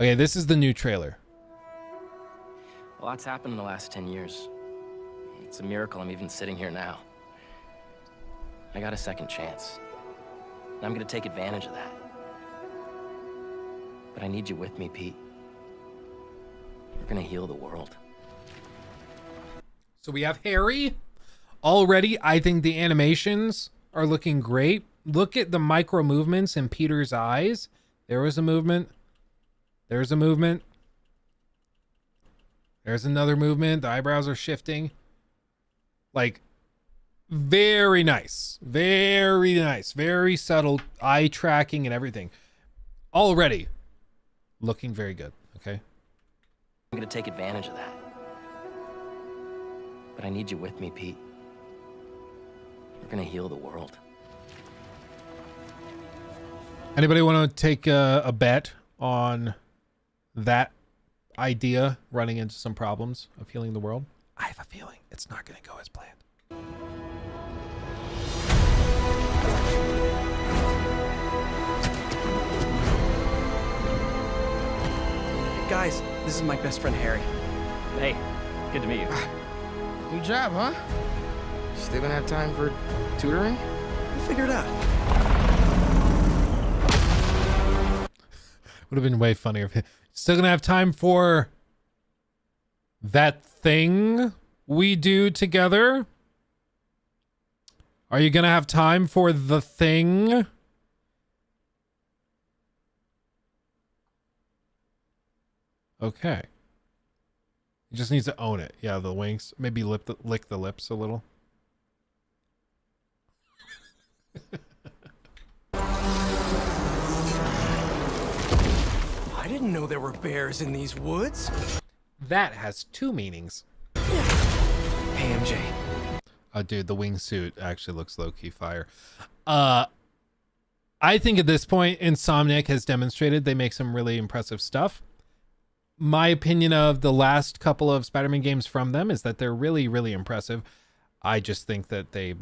Okay, this is the new trailer. A lot's happened in the last 10 years. It's a miracle I'm even sitting here now. I got a second chance. And I'm gonna take advantage of that. But I need you with me, Pete. We're gonna heal the world. So we have Harry. Already, I think the animations are looking great. Look at the micro movements in Peter's eyes. There was a movement. There's a movement. There's another movement. The eyebrows are shifting. Like, very nice. Very nice. Very subtle eye tracking and everything. Already looking very good. Okay. I'm gonna take advantage of that. But I need you with me, Pete. We're gonna heal the world. Anybody want to take a bet on that idea running into some problems of healing the world? I have a feeling it's not going to go as planned. Hey guys, this is my best friend Harry. Hey, good to meet you. New job, huh? Still gonna have time for tutoring? We'll figure it out. Would have been way funnier if still gonna have time for that thing we do together. Are you gonna have time for the thing? Okay. He just needs to own it. Yeah, the winks. Maybe lick the lips a little. I didn't know there were bears in these woods. That has two meanings. Hey MJ. Oh, dude, the wingsuit actually looks low-key fire. I think at this point, Insomniac has demonstrated they make some really impressive stuff. My opinion of the last couple of Spider-Man games from them is that they're really, really impressive. I just think that they're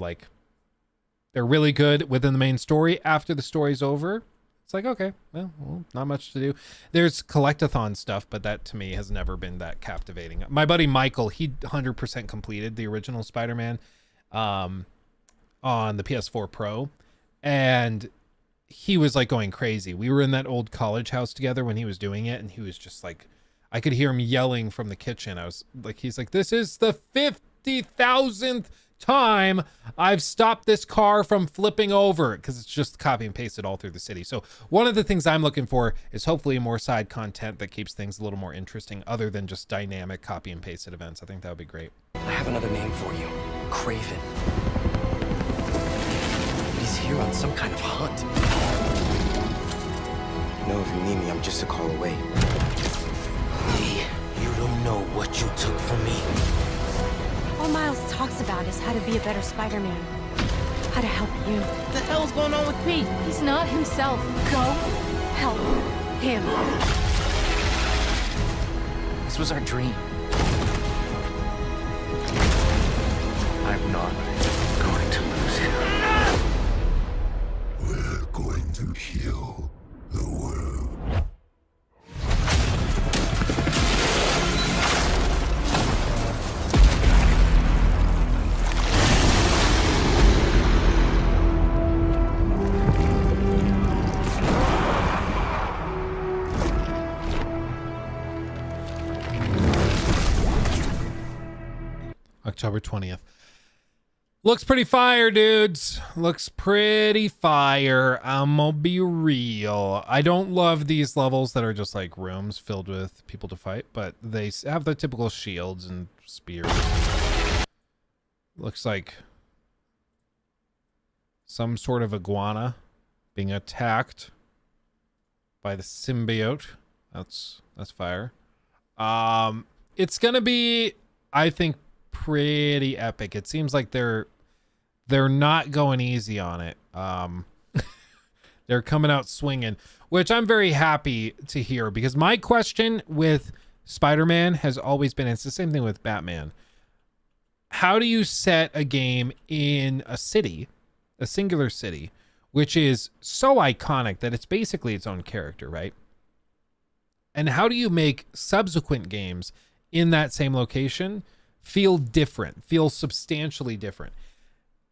really good within the main story. After the story's over, it's like, okay, well, not much to do. There's collectathon stuff, but that to me has never been that captivating. My buddy Michael, he 100% completed the original Spider-Man on the PS4 Pro, and he was like going crazy. We were in that old college house together when he was doing it, and he was just like, I could hear him yelling from the kitchen. I was like, he's like, this is the 50,000th time I've stopped this car from flipping over, because it's just copy and pasted all through the city. So one of the things I'm looking for is hopefully more side content that keeps things a little more interesting other than just dynamic copy and pasted events. I think that would be great. I have another name for you. Craven. He's here on some kind of hunt. No, if you need me, I'm just a call away. Lee, you don't know what you took from me. All Miles talks about is how to be a better Spider-Man. How to help you. What the hell's going on with Pete? He's not himself. Go help him. This was our dream. I'm not going to lose him. We're going to heal the world. October 20th. Looks pretty fire, dudes. Looks pretty fire. I'm gonna be real. I don't love these levels that are just like rooms filled with people to fight, but they have the typical shields and spears. Looks like some sort of iguana being attacked by the symbiote. That's fire. It's gonna be, I think, pretty epic. It seems like they're not going easy on it. They're coming out swinging, which I'm very happy to hear, because my question with Spider-Man has always been, it's the same thing with Batman. How do you set a game in a city, a singular city, which is so iconic that it's basically its own character, right? And how do you make subsequent games in that same location feel different, feel substantially different?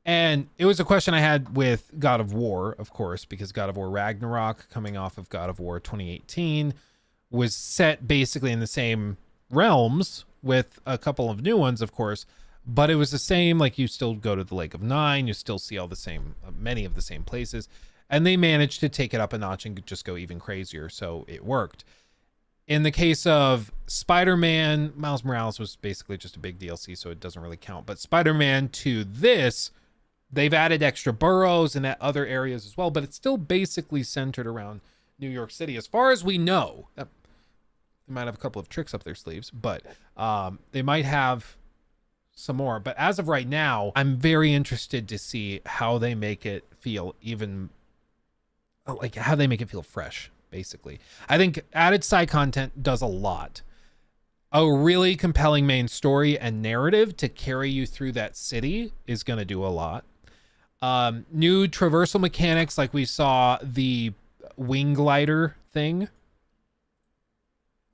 And it was a question I had with God of War, of course, because God of War Ragnarok, coming off of God of War 2018, was set basically in the same realms with a couple of new ones, of course, but it was the same. Like, you still go to the Lake of Nine, you still see all the same, many of the same places, and they managed to take it up a notch and just go even crazier, so it worked. In the case of Spider-Man, Miles Morales was basically just a big DLC, so it doesn't really count, but Spider-Man to this, they've added extra boroughs and other areas as well, but it's still basically centered around New York City, as far as we know. They might have a couple of tricks up their sleeves, but they might have some more. But as of right now, I'm very interested to see how they make it feel how they make it feel fresh, basically. I think added side content does a lot. A really compelling main story and narrative to carry you through that city is going to do a lot. New traversal mechanics, like we saw the wing glider thing.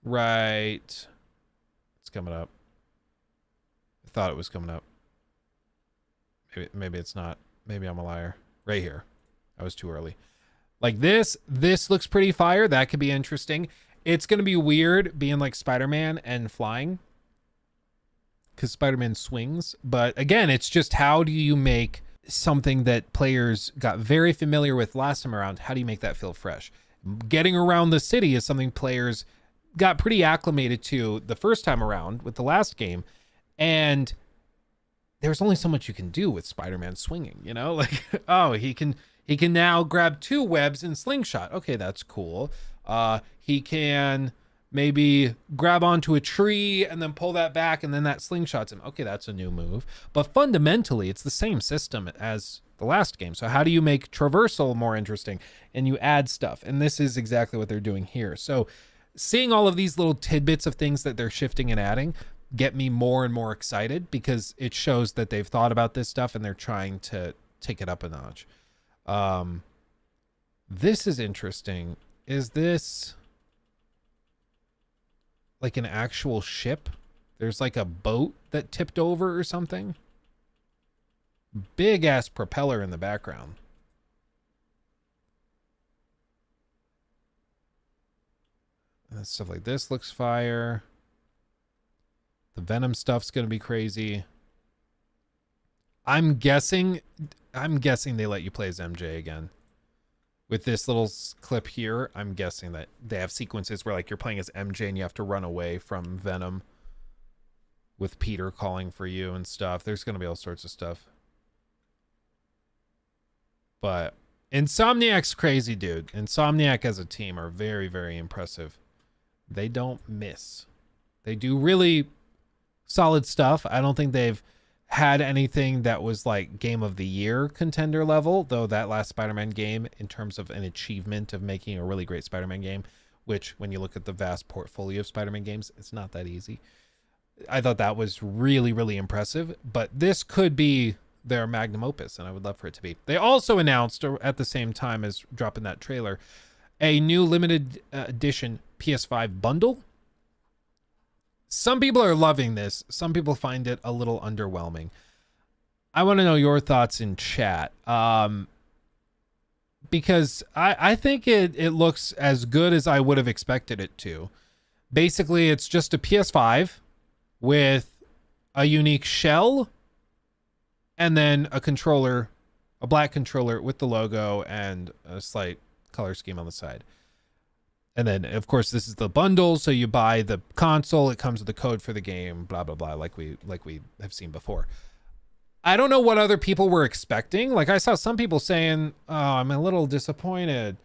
Right. It's coming up. I thought it was coming up. Maybe it's not. Maybe I'm a liar. Right here. I was too early. Like this looks pretty fire. That could be interesting. It's going to be weird being like Spider-Man and flying, because Spider-Man swings. But again, it's just, how do you make something that players got very familiar with last time around? How do you make that feel fresh? Getting around the city is something players got pretty acclimated to the first time around with the last game, and there's only so much you can do with Spider-Man swinging, you know? Like, oh, he can now grab 2 webs and slingshot. Okay, that's cool. He can maybe grab onto a tree and then pull that back, and then that slingshots him. Okay, that's a new move. But fundamentally, it's the same system as the last game. So how do you make traversal more interesting? And you add stuff. And this is exactly what they're doing here. So seeing all of these little tidbits of things that they're shifting and adding get me more and more excited, because it shows that they've thought about this stuff and they're trying to take it up a notch. This is interesting. Is this like an actual ship? There's like a boat that tipped over or something. Big ass propeller in the background. And stuff like this looks fire. The Venom stuff's gonna be crazy. I'm guessing they let you play as MJ again. With this little clip here, I'm guessing that they have sequences where, like, you're playing as MJ and you have to run away from Venom, with Peter calling for you and stuff. There's going to be all sorts of stuff. But Insomniac's crazy, dude. Insomniac as a team are very, very impressive. They don't miss. They do really solid stuff. I don't think they've had anything that was like game of the year contender level, though that last Spider-Man game, in terms of an achievement of making a really great Spider-Man game, which when you look at the vast portfolio of Spider-Man games, it's not that easy. I thought that was really, really impressive, but this could be their magnum opus, and I would love for it to be. They also announced, at the same time as dropping that trailer, a new limited edition PS5 bundle. Some people are loving this. Some people find it a little underwhelming. I want to know your thoughts in chat. Because I think it looks as good as I would have expected it to. Basically, it's just a PS5 with a unique shell and then a controller, a black controller with the logo and a slight color scheme on the side. And then, of course, this is the bundle. So you buy the console, it comes with the code for the game, blah, blah, blah, like we have seen before. I don't know what other people were expecting. Like, I saw some people saying, oh, I'm a little disappointed.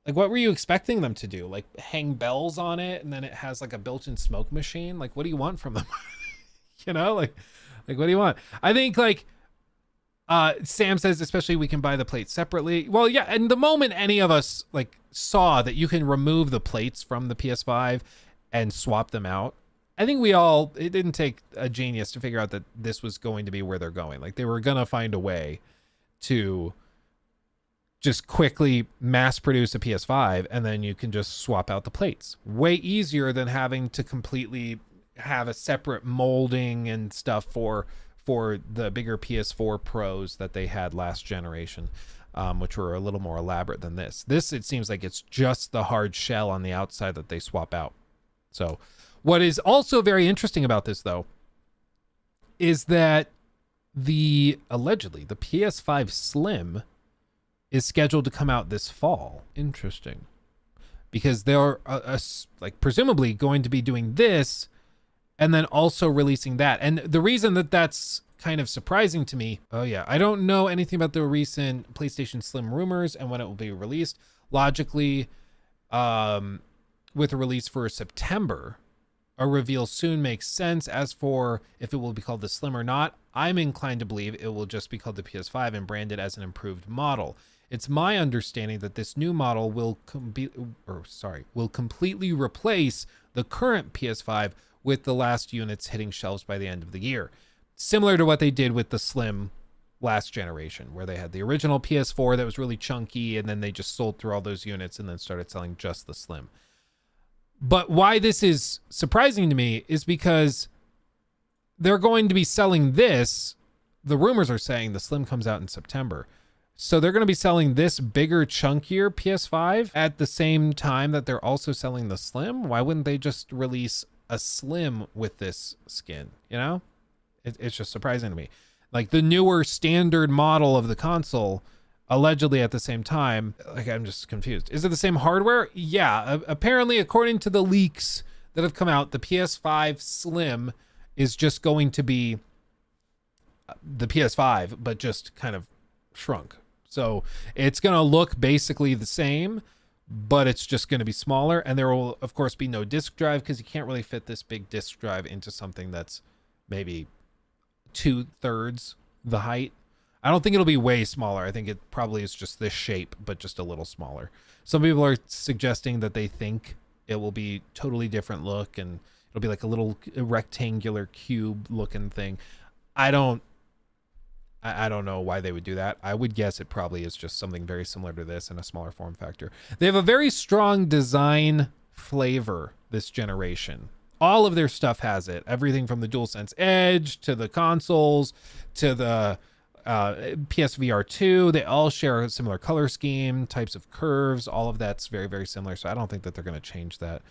Like, what were you expecting them to do? Like, hang bells on it, and then it has like a built-in smoke machine? Like, what do you want from them? You know, like what do you want? I think, like, Sam says, especially we can buy the plates separately. Well, yeah, and the moment any of us like saw that you can remove the plates from the PS5 and swap them out, I think it didn't take a genius to figure out that this was going to be where they're going. Like, they were going to find a way to just quickly mass produce a PS5 and then you can just swap out the plates. Way easier than having to completely have a separate molding and stuff for the bigger PS4 Pros that they had last generation, which were a little more elaborate than this. This, it seems like it's just the hard shell on the outside that they swap out. So what is also very interesting about this, though, is that allegedly the PS5 Slim is scheduled to come out this fall. Interesting. Because they're like presumably going to be doing this and then also releasing that. And the reason that that's kind of surprising to me, oh yeah, I don't know anything about the recent PlayStation Slim rumors and when it will be released. Logically, with a release for September, a reveal soon makes sense. As for if it will be called the Slim or not, I'm inclined to believe it will just be called the PS5 and branded as an improved model. It's my understanding that this new model will completely replace the current PS5 with the last units hitting shelves by the end of the year. Similar to what they did with the Slim last generation, where they had the original PS4 that was really chunky and then they just sold through all those units and then started selling just the Slim. But why this is surprising to me is because they're going to be selling this. The rumors are saying the Slim comes out in September. So they're going to be selling this bigger, chunkier PS5 at the same time that they're also selling the Slim. Why wouldn't they just release a Slim with this skin? You know, it's just surprising to me. Like the newer standard model of the console, allegedly at the same time. Like, I'm just confused. Is it the same hardware? Yeah. Apparently, according to the leaks that have come out, the PS5 Slim is just going to be the PS5, but just kind of shrunk. So it's going to look basically the same, but it's just going to be smaller. And there will, of course, be no disk drive because you can't really fit this big disk drive into something that's maybe 2/3 the height. I don't think it'll be way smaller. I think it probably is just this shape, but just a little smaller. Some people are suggesting that they think it will be totally different look and it'll be like a little rectangular cube looking thing. I don't know why they would do that. I would guess it probably is just something very similar to this in a smaller form factor. They have a very strong design flavor this generation. All of their stuff has it. Everything from the DualSense Edge to the consoles to the PSVR 2. They all share a similar color scheme, types of curves. All of that's very, very similar. So I don't think that they're going to change that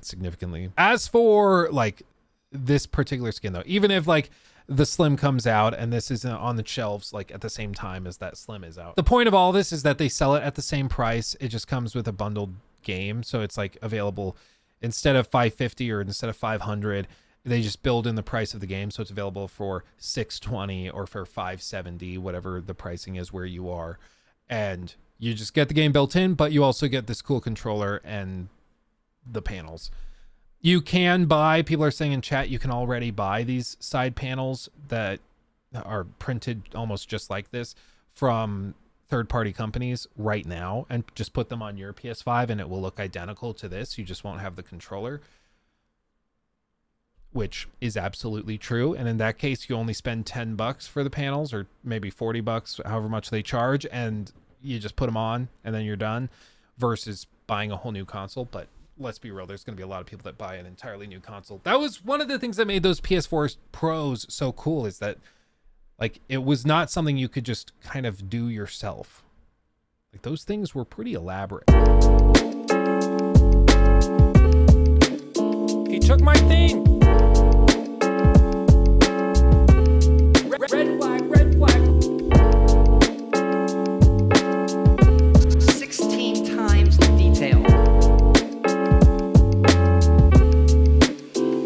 significantly. As for like this particular skin, though, even if like the Slim comes out and this isn't on the shelves like at the same time as that Slim is out, the point of all this is that they sell it at the same price. It just comes with a bundled game, so it's like available instead of $550 or instead of $500. They just build in the price of the game, so it's available for $620 or for $570, whatever the pricing is where you are, and you just get the game built in, but you also get this cool controller and the panels. You can buy, people are saying in chat, you can already buy these side panels that are printed almost just like this from third-party companies right now and just put them on your PS5 and it will look identical to this. You just won't have the controller, which is absolutely true. And in that case, you only spend $10 for the panels or maybe $40, however much they charge, and you just put them on and then you're done versus buying a whole new console. But let's be real, there's going to be a lot of people that buy an entirely new console. That was one of the things that made those PS4 Pros so cool, is that like it was not something you could just kind of do yourself. Like those things were pretty elaborate.